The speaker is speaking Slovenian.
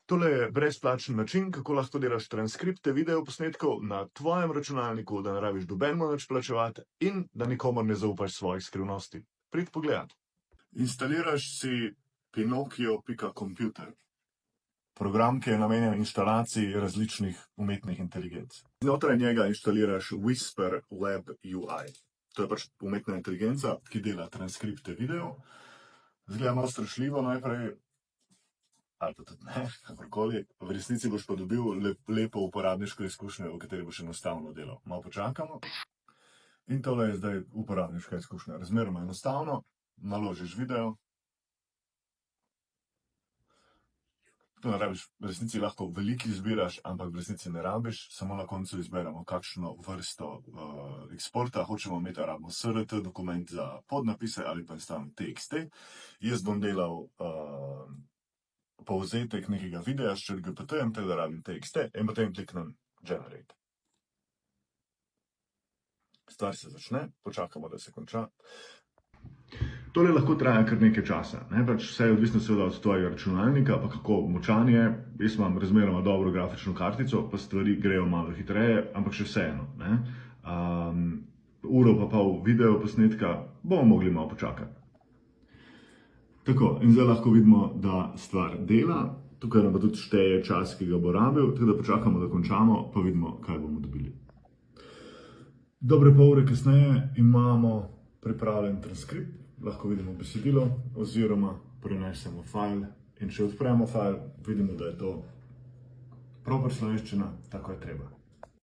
Tole je brezplačen način, kako lahko delaš transkripte videoposnetkov na tvojem računalniku, da ne rabiš nobenemu nič plačevati in da nikomur ne zaupaš svojih skrivnosti. Prid pogledat. Instaliraš si Pinokio.computer. Program, ki je namenjen instalaciji različnih umetnih inteligenc. Znotraj njega instaliraš Whisper Lab UI. To je pač umetna inteligenca, ki dela transkripte video. Zgleda malo strašljivo najprej, ali pa tudi ne, kakorkoli. V resnici boš pa dobil lepo uporabniško izkušnjo, v kateri boš enostavno delal. Malo počakamo. In tole je zdaj uporabniška izkušnja. Razmeroma enostavno, naložiš video. To ne rabiš, v resnici lahko veliko izbiraš, ampak v resnici ne rabiš, samo na koncu izberemo, kakšno vrsto eksporta hočemo imeti, ali rabimo SRT dokument za podnapise ali pa enostavno TXT. Jaz bom delal povzetek nekega videa s ChatGPT-jem, teda rabim TXT in potem kliknem Generate. Stvar se začne, počakamo, da se konča. Tole lahko traja kar nekaj časa, ne? Pač vse je odvisno seveda od tvojega računalnika, pa kako močan je. Jaz imam razmeroma dobro grafično kartico, pa stvari grejo malo hitreje, ampak še vseeno, ne? Uro pa pol video posnetka bomo mogli malo počakati. Tako, in zdaj lahko vidimo, da stvar dela. Tukaj nam pa tudi šteje čas, ki ga bo rabil, tako da počakamo, da končamo, pa vidimo, kaj bomo dobili. Dobre pol ure kasneje imamo pripravljen transkript. Lahko vidimo besedilo oziroma prenesemo fajl in če odpremo fajl, vidimo, da je to proper slovenščina, tako je treba.